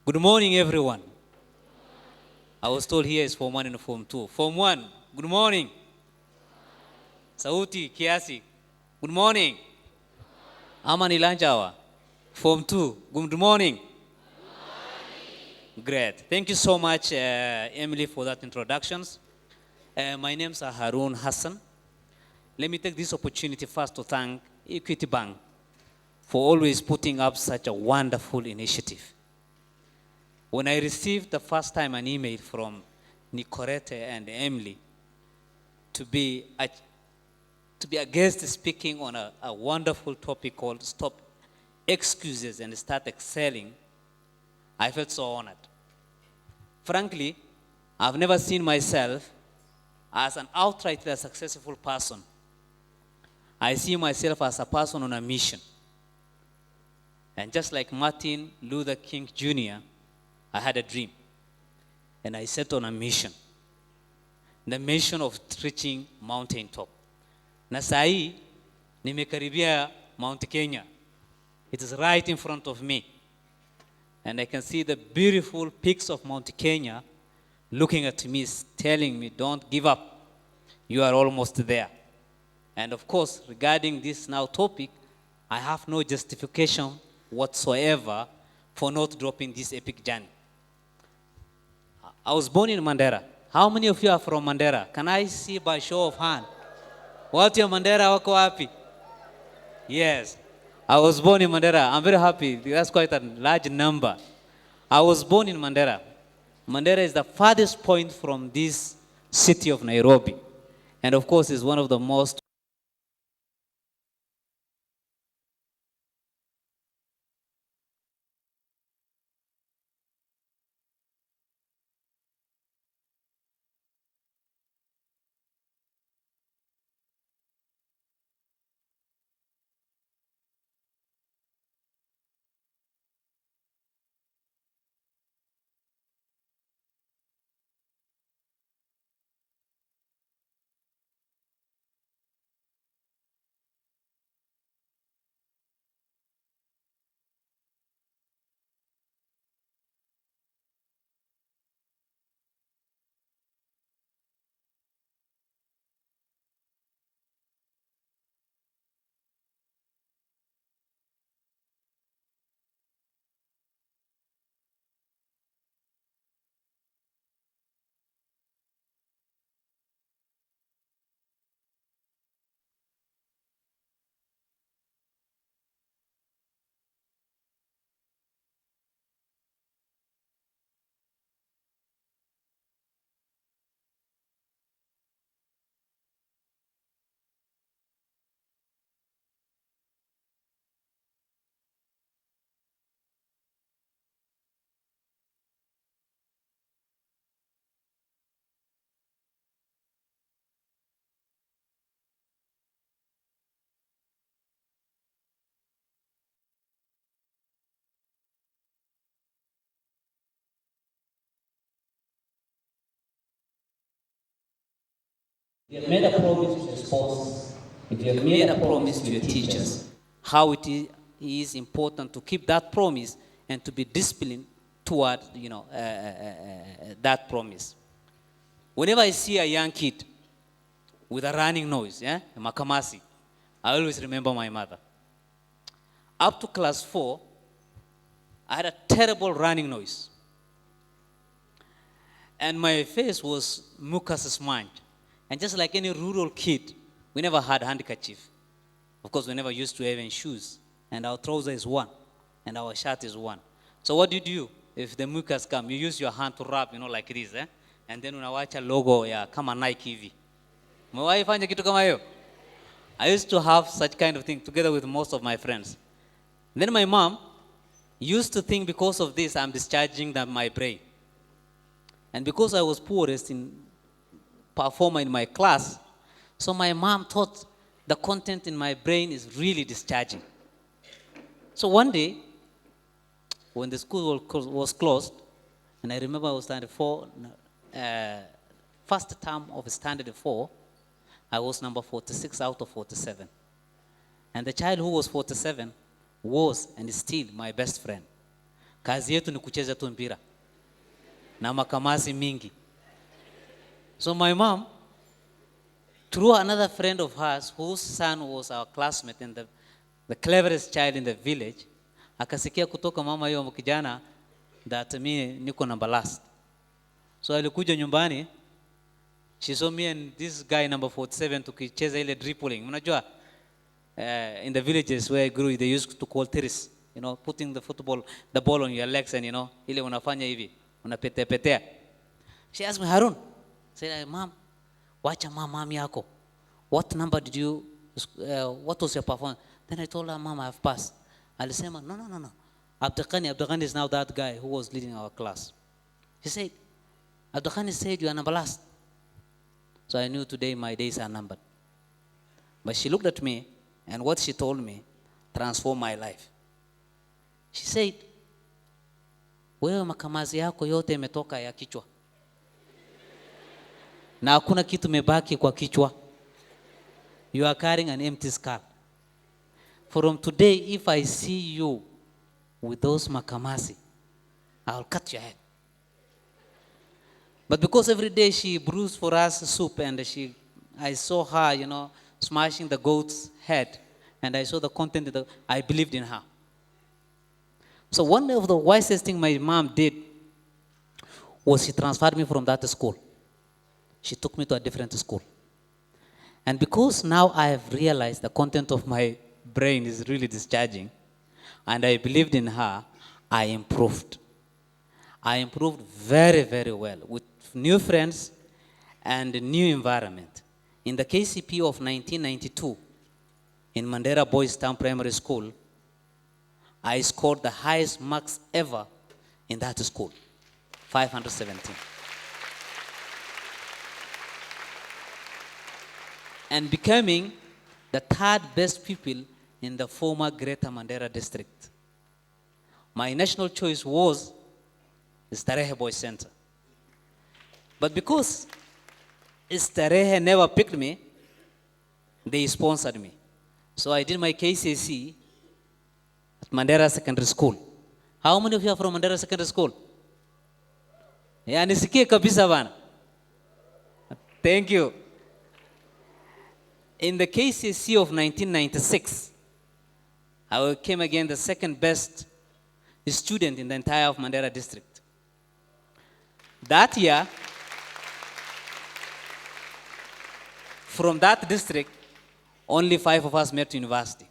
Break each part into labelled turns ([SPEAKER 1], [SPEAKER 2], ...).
[SPEAKER 1] Good morning, everyone. I was told here is Form 1 and Form 2. Form 1, good morning. Sauti, kiasi. Good morning. Amani Lanjawa. Form 2, good morning. Great. Thank you so much, Emily, for that introductions. My name is Harun Hassan. Let me take this opportunity first to thank Equity Bank for always putting up such a wonderful initiative. When I received the first time an email from Nicorette and Emily to be a guest speaking on a wonderful topic called Stop Excuses and Start Excelling, I felt so honored. Frankly, I've never seen myself as an outrightly successful person. I see myself as a person on a mission. And just like Martin Luther King Jr., I had a dream, and I set on a mission. The mission of reaching mountain top. Na sai nimekaribia Mount Kenya. It is right in front of me. And I can see the beautiful peaks of Mount Kenya looking at me, telling me, don't give up. You are almost there. And of course, regarding this now topic, I have no justification whatsoever for not dropping this epic journey. I was born in Mandera. How many of you are from Mandera? Can I see by show of hand? What your Mandera wako wapi? Yes. I was born in Mandera. I'm very happy. That's quite a large number. I was born in Mandera. Mandera is the farthest point from this city of Nairobi. And of course, it's one of the most
[SPEAKER 2] If you have made a promise to your spouse, if you have made a promise to your teachers,
[SPEAKER 1] how it is important to keep that promise and to be disciplined toward, that promise. Whenever I see a young kid with a running noise, a makamasi, I always remember my mother. Up to class 4, I had a terrible running noise. And my face was mucus smudged. And just like any rural kid, we never had handkerchief. Of course, we never used to have any shoes. And our trouser is one. And our shirt is one. So what do you do if the mucus come? You use your hand to rub, like this. And then unawacha logo kama Nike hivi. Umewahi fanya kitu kama hiyo? I used to have such kind of thing together with most of my friends. Then my mom used to think because of this, I'm discharging my brain. And because I was poorest performer in my class, so my mom thought the content in my brain is really discharging. So one day, when the school was closed, and I remember I was standard 4, first term of standard 4, I was number 46 out of 47. And the child who was 47 was and is still my best friend. Kazi yetu ni kucheza tu mpira na makamasi mingi. So my mom, through another friend of hers whose son was our classmate and the cleverest child in the village, akasikia kutoka mama hiyo kijana that me niko number last. So alikuja nyumbani, she saw me and this guy number 47 tukicheza ile dribbling. Unajua in the villages where I grew, they used to call terrace, you know, putting the ball on your legs and, you know, ile unafanya hivi, unapetea. She asked me, Harun, said, Mom, wacha mami yako. What number did you, what was your performance? Then I told her, Mom, I have passed. Alisema, no. Abdulghani is now that guy who was leading our class. She said, Abdulghani said you are number last. So I knew today my days are numbered. But she looked at me, and what she told me transformed my life. She said, wewe makamazi yako yote imetoka ya kichwa. Na hakuna kitu mebaki kwa kichwa. You are carrying an empty skull. From today, if I see you with those makamasi, I'll cut your head. But because every day she brews for us soup, and I saw her, you know, smashing the goat's head, and I saw the content, I believed in her. So one of the wisest things my mom did was she transferred me from that school. She took me to a different school. And because now I have realized the content of my brain is really discharging, and I believed in her, I improved. I improved very, very well with new friends and a new environment. In the KCP of 1992, in Mandera Boys Town Primary School, I scored the highest marks ever in that school, 517. And becoming the third best pupil in the former Greater Mandera district. My national choice was Starehe Boys Center. But because Starehe never picked me, they sponsored me. So I did my KCSE at Mandera Secondary School. How many of you are from Mandera Secondary School? Yeah, nisikie kabisa bana. Thank you. In the KCSE of 1996, I became again the second best student in the entire of Mandera district. That year, from that district, only 5 of us met to university.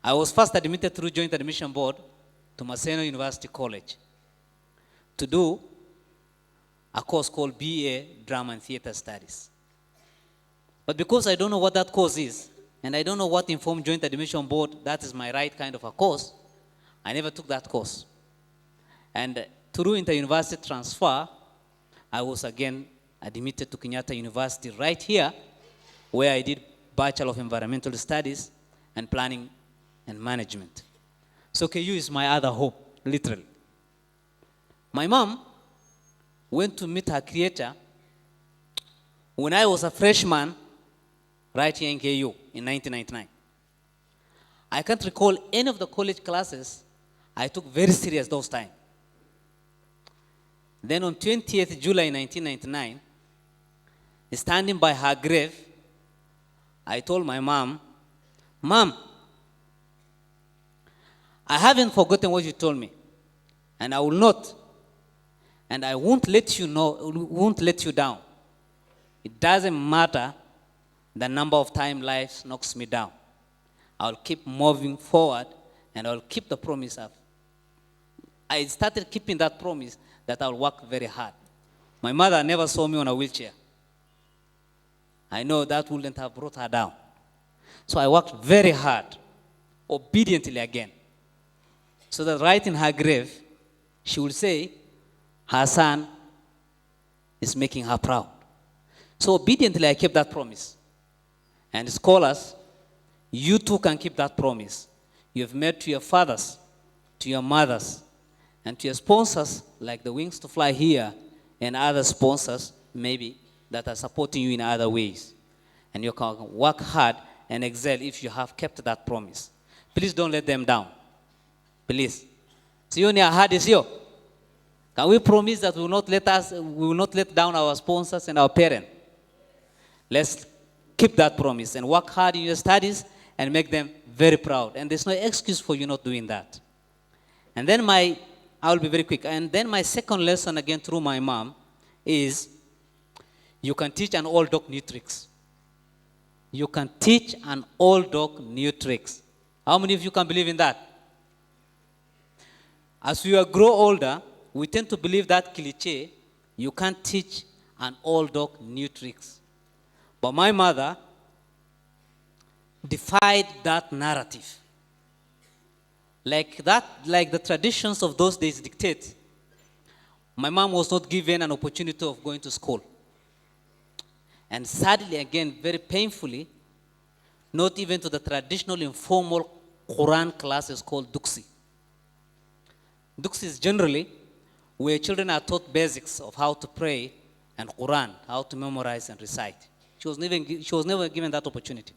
[SPEAKER 1] I was first admitted through Joint Admission Board to Maseno University College to do a course called BA Drama and Theater Studies. But because I don't know what that course is, and I don't know what informed Joint Admission Board, that is my right kind of a course, I never took that course. And through inter-university transfer, I was again admitted to Kenyatta University right here, where I did Bachelor of Environmental Studies and Planning and Management. So KU is my other hope, literally. My mom went to meet her creator when I was a freshman right here in KU in 1999. I can't recall any of the college classes I took very serious those times. Then on 20th July 1999, standing by her grave, I told my mom, Mom, I haven't forgotten what you told me, and I will not, and I won't let you down. It doesn't matter the number of times life knocks me down. I'll keep moving forward, and I'll keep the promise of. I started keeping that promise that I'll work very hard. My mother never saw me on a wheelchair. I know that wouldn't have brought her down. So I worked very hard, obediently again, so that right in her grave, she will say, her son is making her proud. So obediently, I kept that promise. And scholars, you too can keep that promise. You have made to your fathers, to your mothers, and to your sponsors, like the Wings to Fly here, and other sponsors, maybe, that are supporting you in other ways. And you can work hard and excel if you have kept that promise. Please don't let them down. Please. Sio ni ahadi sio? Can we promise that we will not let down our sponsors and our parents? Let's keep that promise and work hard in your studies and make them very proud. And there's no excuse for you not doing that. And then I'll be very quick. And then my second lesson again through my mom is you can teach an old dog new tricks. You can teach an old dog new tricks. How many of you can believe in that? As we grow older, we tend to believe that cliché, you can't teach an old dog new tricks. But my mother defied that narrative. Like the traditions of those days dictate, my mom was not given an opportunity of going to school. And sadly, again, very painfully, not even to the traditional informal Quran classes called Duksi. Duksi is generally where children are taught basics of how to pray and Quran, how to memorize and recite. She was never given that opportunity.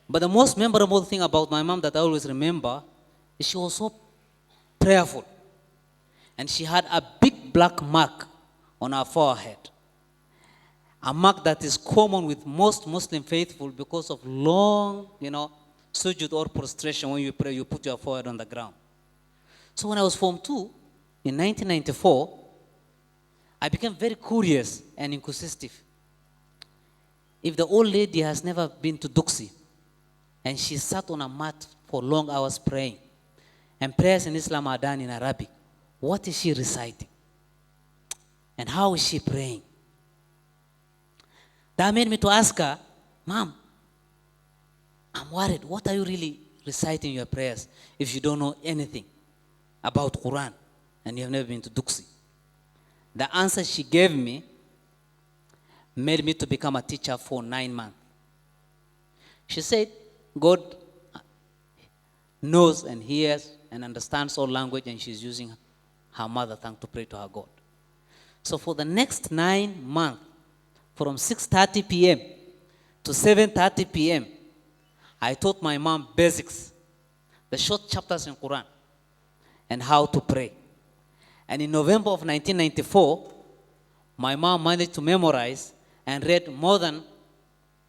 [SPEAKER 1] But the most memorable thing about my mom that I always remember is she was so prayerful. And she had a big black mark on her forehead. A mark that is common with most Muslim faithful because of long, sujud or prostration. When you pray, you put your forehead on the ground. So when I was Form 2, in 1994, I became very curious and inquisitive. If the old lady has never been to Duksi, and she sat on a mat for long hours praying, and prayers in Islam are done in Arabic, what is she reciting? And how is she praying? That made me to ask her, Mom, I'm worried. What are you really reciting in your prayers if you don't know anything about Quran and you have never been to Duksi? The answer she gave me made me to become a teacher for 9 months. She said, God knows and hears and understands all language, and she's using her mother tongue to pray to her God. So for the next 9 months, from 6:30 p.m. to 7:30 p.m., I taught my mom basics, the short chapters in Quran, and how to pray. And in November of 1994, my mom managed to memorize and read more than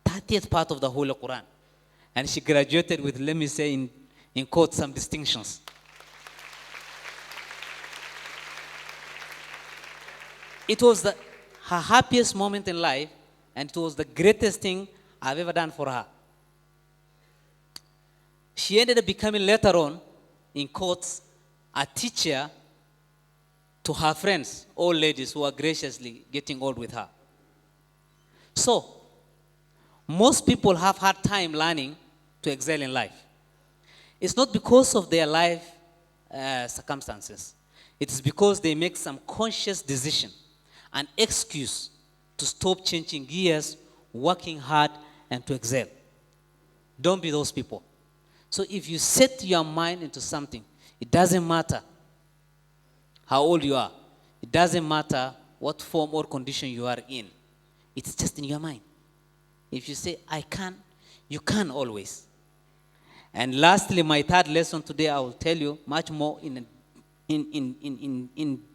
[SPEAKER 1] 30th part of the Holy Quran. And she graduated with, let me say, in quotes, some distinctions. It was her happiest moment in life, and it was the greatest thing I've ever done for her. She ended up becoming later on, in quotes, a teacher to her friends, old ladies who are graciously getting old with her. So, most people have hard time learning to excel in life. It's not because of their life circumstances. It is because they make some conscious decision, an excuse to stop changing gears, working hard, and to excel. Don't be those people. So if you set your mind into something, it doesn't matter how old you are. It doesn't matter what form or condition you are in. It's just in your mind. If you say, I can, you can always. And lastly, my third lesson today, I will tell you much more in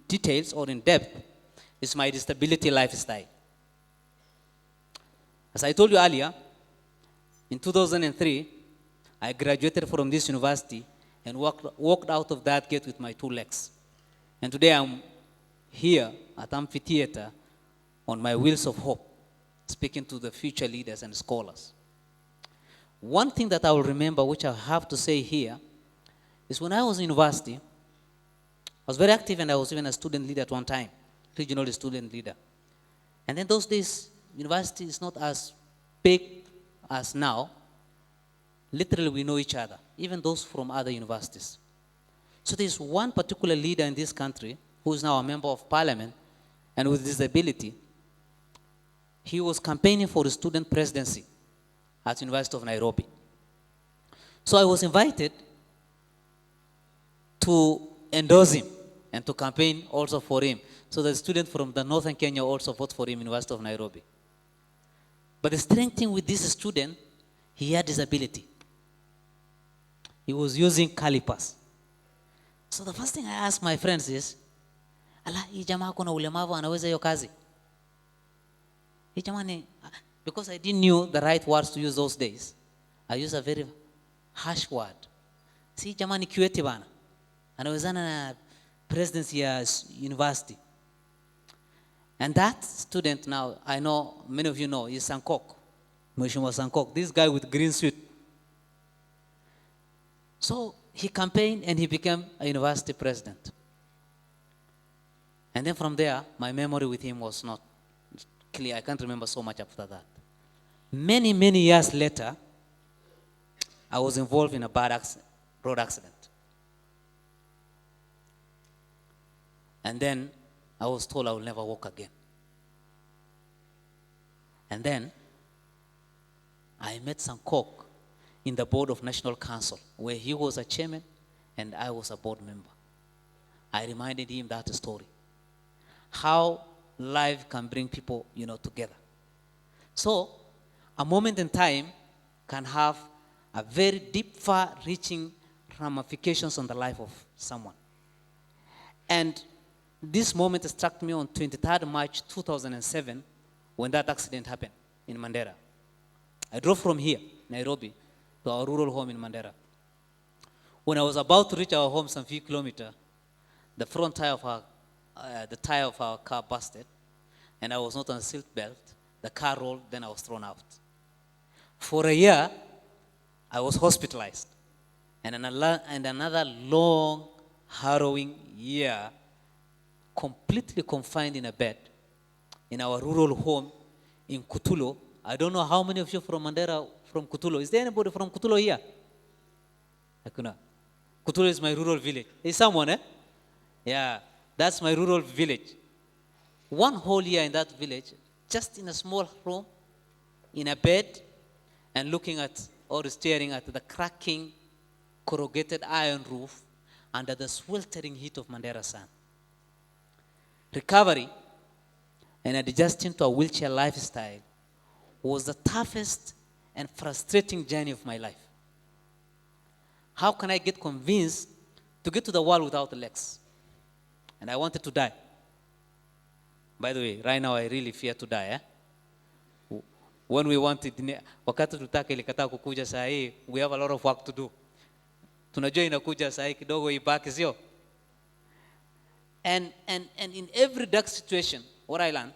[SPEAKER 1] details or in depth, is my disability lifestyle. As I told you earlier, in 2003, I graduated from this university and walked out of that gate with my 2 legs. And today I'm here at Amphitheater on my Wheels of Hope, speaking to the future leaders and scholars. One thing that I will remember, which I have to say here, is when I was in university, I was very active and I was even a student leader at one time, regional student leader. And then those days, university is not as big as now. Literally, we know each other, even those from other universities. So there's one particular leader in this country who is now a member of parliament and with disability. He was campaigning for the student presidency at University of Nairobi. So I was invited to endorse him and to campaign also for him. So the student from the northern Kenya also voted for him, University of Nairobi. But the strange thing with this student, he had disability. He was using calipers. So the first thing I ask my friends is, ala, hii jamaa kuna ulemavu anaweza hiyo kazi? Hii jamaa ni, because I didn't know the right words to use those days, I used a very harsh word. Si jamaa ni kiwete bana, anawezana na presidency ya university. And that student now, I know many of you know, is Sankok, Mheshimiwa Sankok, this guy with green suit. So he campaigned and he became a university president. And then from there, my memory with him was not clear. I can't remember so much after that. Many, many years later, I was involved in a bad road accident. And then I was told I will never walk again. And then I met Sankok in the board of National Council, where he was a chairman and I was a board member. I reminded him that story, how life can bring people, together. So a moment in time can have a very deep, far-reaching ramifications on the life of someone. And this moment struck me on 23rd March 2007 when that accident happened in Mandera. I drove from here, Nairobi, to our rural home in Mandera. When I was about to reach our home some few kilometers, the front tire of our car busted, and I was not on a seat belt. The car rolled, then I was thrown out. For a year, I was hospitalized. And another long, harrowing year, completely confined in a bed in our rural home in Kutulo. I don't know how many of you from Mandera, from Kutulo. Is there anybody from Kutulo here? Hakuna. Kutulo is my rural village. Is someone, eh? Yeah, that's my rural village. One whole year in that village, just in a small room, in a bed, and looking at or staring at the cracking, corrugated iron roof under the sweltering heat of Mandera sun. Recovery and adjusting to a wheelchair lifestyle was the toughest and frustrating journey of my life. How can I get convinced to get to the world without legs? And I wanted to die. By the way, right now I really fear to die. When we wanted, wakati tutaka ilikataa kukuja saa hii, we have a lot of work to do. Tunajua inakuja saa hii kidogo ibaki sio? And in every dark situation, what I learned,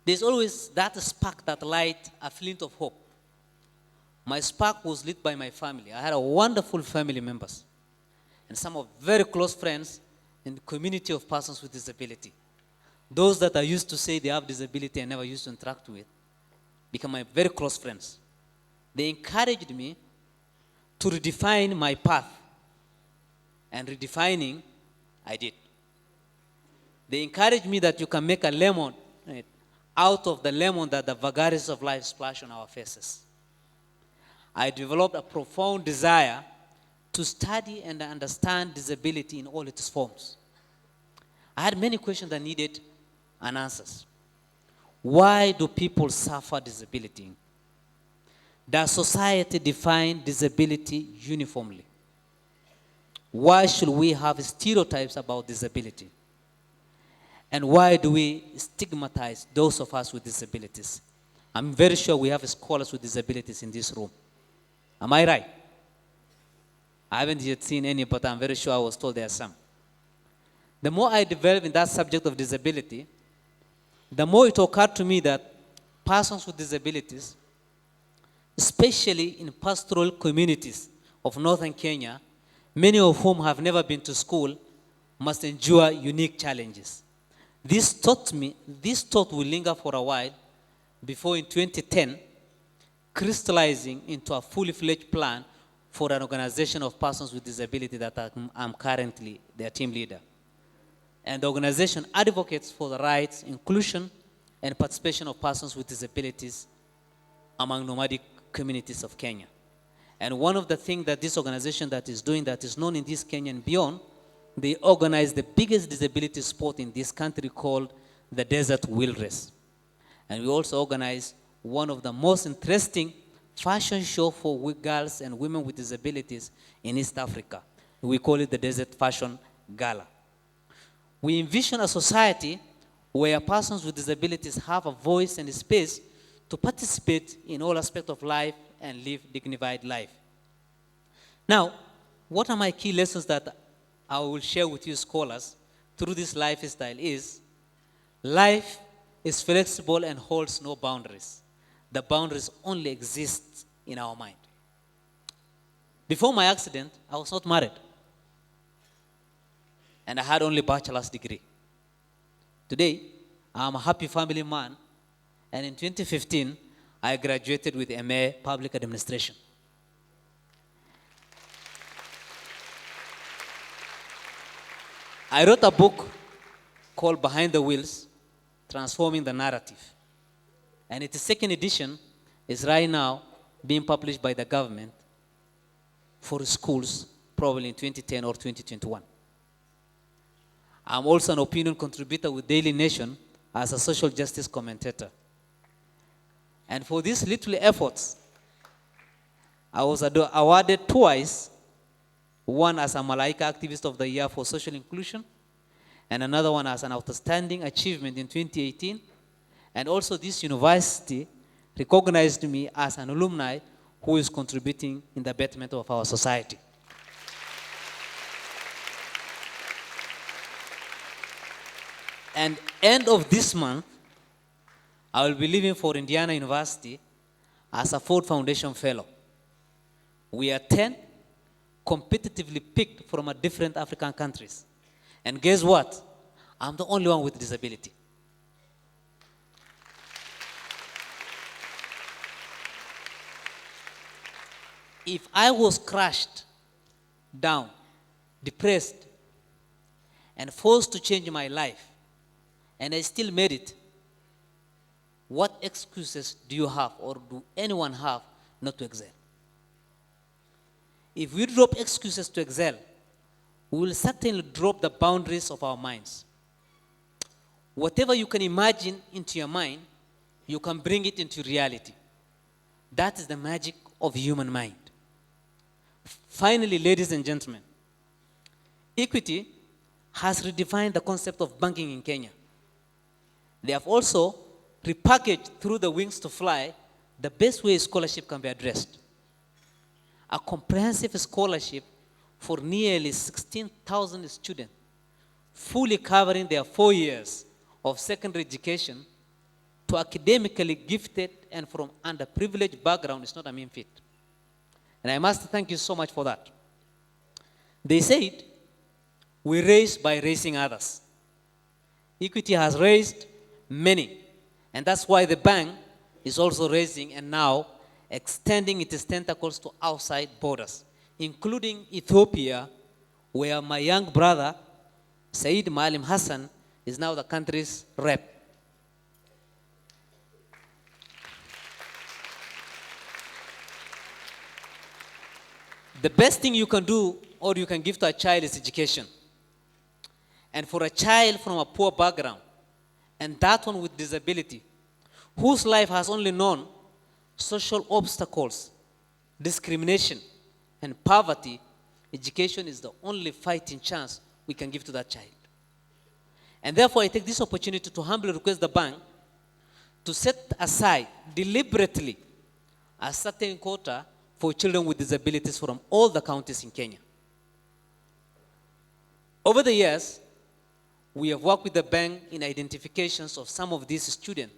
[SPEAKER 1] there's always that spark, that light, a flint of hope. My spark was lit by my family. I had a wonderful family members and some of very close friends in the community of persons with disability. Those that I used to say they have disability and never used to interact with become my very close friends. They encouraged me to redefine my path, and redefining, I did. They encouraged me that you can make a lemon out of the lemon that the vagaries of life splash on our faces. I developed a profound desire to study and understand disability in all its forms. I had many questions that needed an answers. Why do people suffer disability? Does society define disability uniformly? Why should we have stereotypes about disability? And why do we stigmatize those of us with disabilities? I'm very sure we have scholars with disabilities in this room. Am I right? I haven't yet seen any, but I'm very sure I was told there are some. The more I developed in that subject of disability, the more it occurred to me that persons with disabilities, especially in pastoral communities of northern Kenya, many of whom have never been to school, must endure unique challenges. This thought will linger for a while before in 2010, crystallizing into a fully fledged plan for an organization of persons with disability that I'm currently their team leader. And the organization advocates for the rights, inclusion, and participation of persons with disabilities among nomadic communities of Kenya. And one of the things that this organization that is doing that is known in this Kenya and beyond, they organize the biggest disability sport in this country called the Desert Wheel Race. And we also organize one of the most interesting fashion show for girls and women with disabilities in East Africa. We call it the Desert Fashion Gala. We envision a society where persons with disabilities have a voice and a space to participate in all aspects of life and live dignified life. Now, what are my key lessons that I will share with you scholars through this lifestyle is, life is flexible and holds no boundaries. The boundaries only exist in our mind. Before my accident, I was not married. And I had only bachelor's degree. Today, I'm a happy family man. And in 2015, I graduated with MA Public Administration. I wrote a book called Behind the Wheels, Transforming the Narrative. And its second edition is right now being published by the government for schools, probably in 2010 or 2021. I'm also an opinion contributor with Daily Nation as a social justice commentator. And for these little efforts, I was awarded twice, one as a Malaika Activist of the Year for Social Inclusion, and another one as an Outstanding Achievement in 2018. And also this university recognized me as an alumni who is contributing in the betterment of our society. And end of this month, I will be leaving for Indiana University as a Ford Foundation Fellow. We are 10 competitively picked from different African countries. And guess what? I'm the only one with disability. If I was crushed down, depressed, and forced to change my life, and I still made it, what excuses do you have, or do anyone have, not to excel? If we drop excuses to excel, we will certainly drop the boundaries of our minds. Whatever you can imagine into your mind, you can bring it into reality. That is the magic of human mind. Finally, ladies and gentlemen, Equity has redefined the concept of banking in Kenya. They have also repackaged through the wings to fly the best way scholarship can be addressed. A comprehensive scholarship for nearly 16,000 students, fully covering their 4 years of secondary education, to academically gifted and from underprivileged background is not a mean feat. And I must thank you so much for that. They said, we raise by raising others. Equity has raised many, and that's why the bank is also raising and now extending its tentacles to outside borders, including Ethiopia, where my young brother, Maalim Hassan, is now the country's rep. The best thing you can do or you can give to a child is education. And for a child from a poor background, and that one with disability, whose life has only known social obstacles, discrimination, and poverty, education is the only fighting chance we can give to that child. And therefore, I take this opportunity to humbly request the bank to set aside deliberately a certain quota for children with disabilities from all the counties in Kenya. Over the years, we have worked with the bank in identifications of some of these students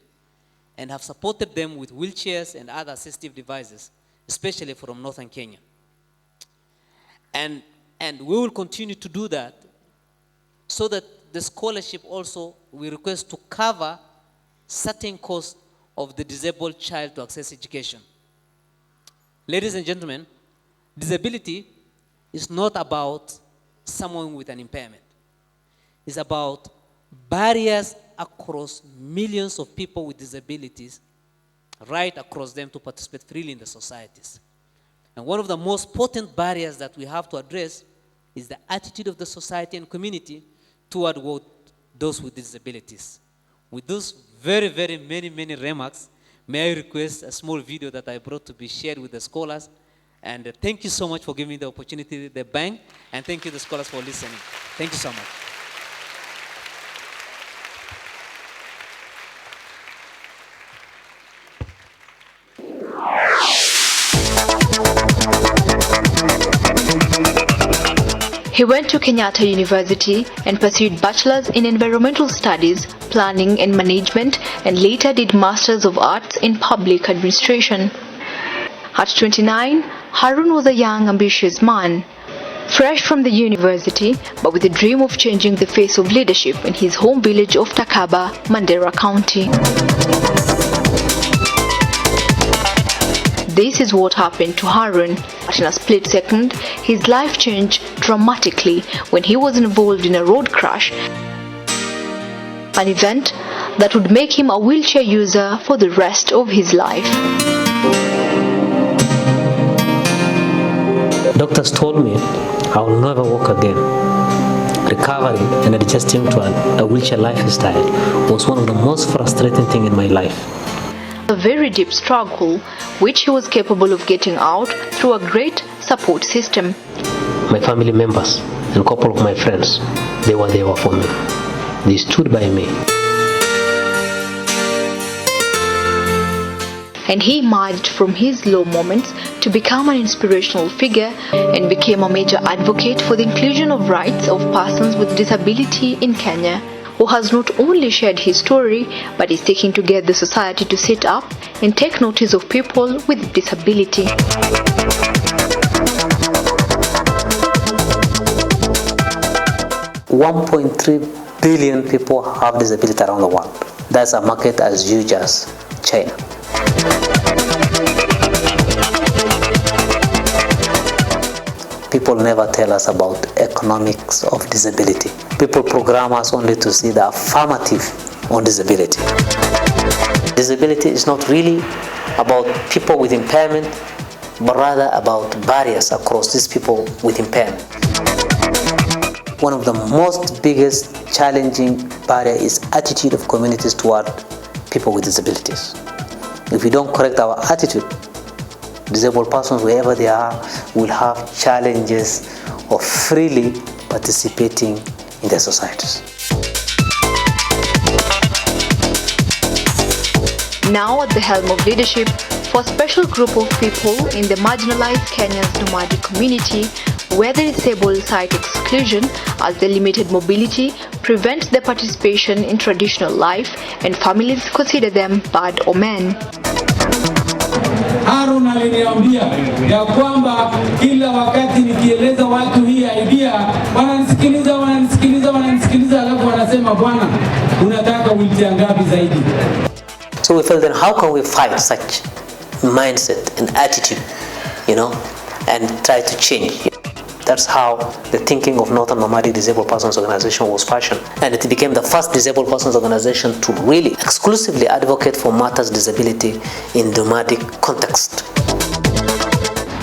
[SPEAKER 1] and have supported them with wheelchairs and other assistive devices, especially from northern Kenya. And we will continue to do that so that the scholarship also, we request to cover certain costs of the disabled child to access education. Ladies and gentlemen, disability is not about someone with an impairment. It's about barriers across millions of people with disabilities, right across them to participate freely in the societies. And one of the most potent barriers that we have to address is the attitude of the society and community toward those with disabilities. With those very, very many remarks, may I request a small video that I brought to be shared with the scholars And thank you so much for giving me the opportunity, the bank, and thank you, the scholars, for listening. Thank you so much.
[SPEAKER 3] He went to Kenyatta University and pursued bachelor's in environmental studies, planning and management, and later did Masters of Arts in public administration. At 29, Harun was a young, ambitious man, fresh from the university, but with a dream of changing the face of leadership in his home village of Takaba, Mandera County. This is what happened to Harun. But in a split second, his life changed dramatically when he was involved in a road crash, an event that would make him a wheelchair user for the rest of his life.
[SPEAKER 2] Doctors told me I will never walk again. Recovery and adjusting to a wheelchair lifestyle was one of the most frustrating things in my life.
[SPEAKER 3] A very deep struggle, which he was capable of getting out through a great support system.
[SPEAKER 2] My family members and a couple of my friends, they were there for me. They stood by me.
[SPEAKER 3] And he emerged from his low moments to become an inspirational figure and became a major advocate for the inclusion of rights of persons with disability in Kenya, who has not only shared his story, but is taking together society to set up and take notice of people with disability.
[SPEAKER 2] 1.3 billion people have disability around the world. That's a market as huge as China. People never tell us about economics of disability. People program us only to see the affirmative on disability. Disability is not really about people with impairment, but rather about barriers across these people with impairment. One of the most biggest challenging barrier is attitude of communities toward people with disabilities. If we don't correct our attitude, disabled persons, wherever they are, will have challenges of freely participating in their societies.
[SPEAKER 3] Now at the helm of leadership for a special group of people in the marginalized Kenya's nomadic community, where the disabled cite exclusion as the limited mobility prevents their participation in traditional life and families consider them bad omen.
[SPEAKER 4] Harun aliniambia ya kwamba kila wakati nikieleza watu hii idea wananisikiliza alafu wanasema bwana unataka wheelchair ngapi zaidi.
[SPEAKER 2] So we felt, then how can we fight such mindset and attitude, and try to change? That's how the thinking of Northern Nomadic Disabled Persons Organization was fashioned. And it became the first disabled persons organization to really exclusively advocate for matters disability in nomadic context.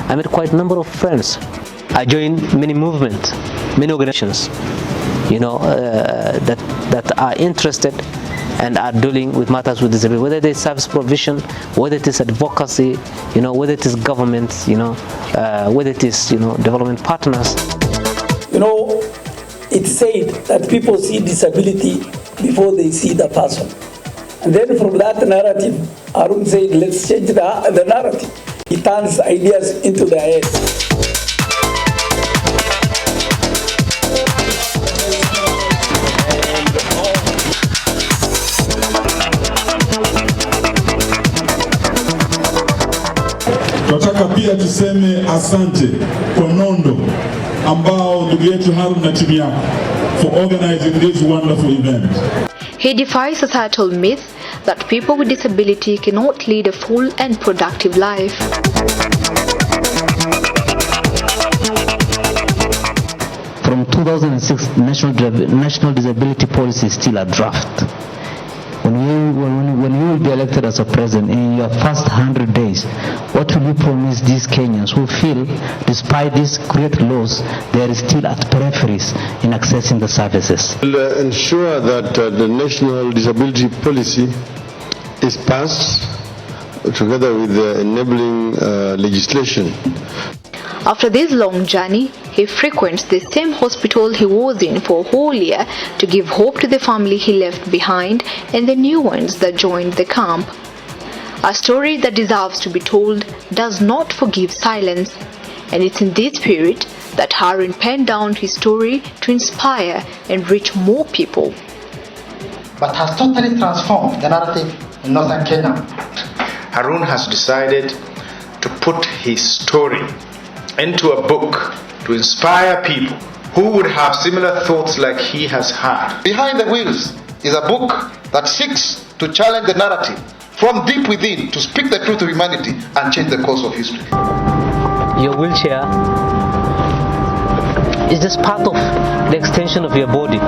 [SPEAKER 2] I met quite a number of friends. I joined many movements, many organizations, that are interested and are dealing with matters with disability, whether it is service provision, whether it is advocacy, whether it is government, whether it is, development partners.
[SPEAKER 5] It's said that people see disability before they see the person. And then from that narrative, Harun said, let's change the narrative. He turns ideas into their head.
[SPEAKER 6] Tunataka pia tuseme asante kwa Nondo ambao ndugu yetu Harun na timu yako for organizing this wonderful event.
[SPEAKER 3] He defies societal myths that people with disability cannot lead a full and productive life.
[SPEAKER 7] From 2006, national disability policy is still a draft. When you will be elected as a president in your first 100 days, what will you promise these Kenyans who feel, despite these great laws, they are still at peripheries in accessing the services?
[SPEAKER 8] We'll ensure that the national disability policy is passed together with the enabling legislation.
[SPEAKER 3] After this long journey, he frequents the same hospital he was in for a whole year to give hope to the family he left behind and the new ones that joined the camp. A story that deserves to be told does not forgive silence, and it's in this spirit that Harun penned down his story to inspire and reach more people.
[SPEAKER 9] But has totally transformed the narrative in northern Kenya.
[SPEAKER 10] Harun has decided to put his story into a book to inspire people who would have similar thoughts like he has had.
[SPEAKER 9] Behind the Wheels is a book that seeks to challenge the narrative from deep within to speak the truth of humanity and change the course of history.
[SPEAKER 7] Your wheelchair is just part of the extension of your body.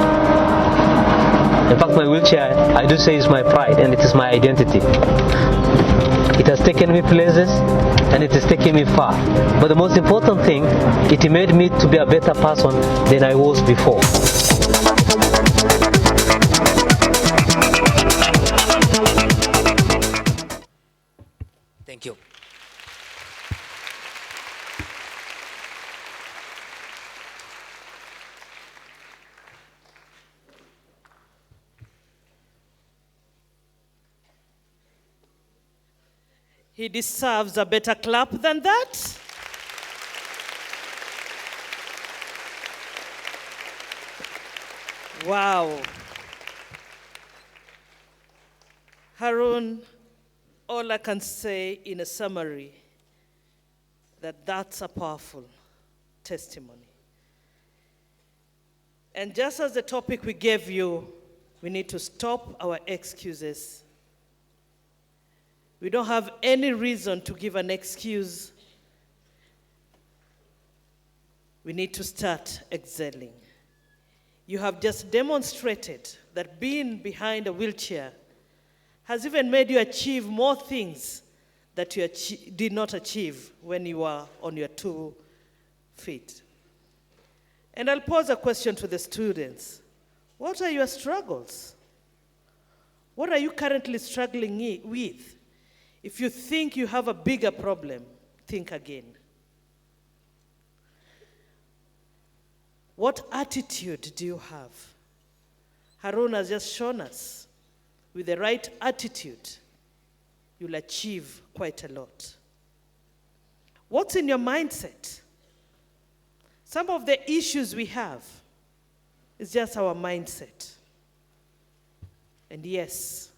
[SPEAKER 7] In fact, my wheelchair, I do say, is my pride and it is my identity. It has taken me places and it has taken me far. But the most important thing, it made me to be a better person than I was before.
[SPEAKER 1] Thank you.
[SPEAKER 11] He deserves a better clap than that. Wow. Harun, all I can say in a summary, that's a powerful testimony. And just as the topic we gave you, we need to stop our excuses. We don't have any reason to give an excuse. We need to start excelling. You have just demonstrated that being behind a wheelchair has even made you achieve more things that you did not achieve when you were on your 2 feet. And I'll pose a question to the students. What are your struggles? What are you currently struggling with? If you think you have a bigger problem, think again. What attitude do you have? Harun has just shown us, with the right attitude, you'll achieve quite a lot. What's in your mindset? Some of the issues we have is just our mindset. And yes,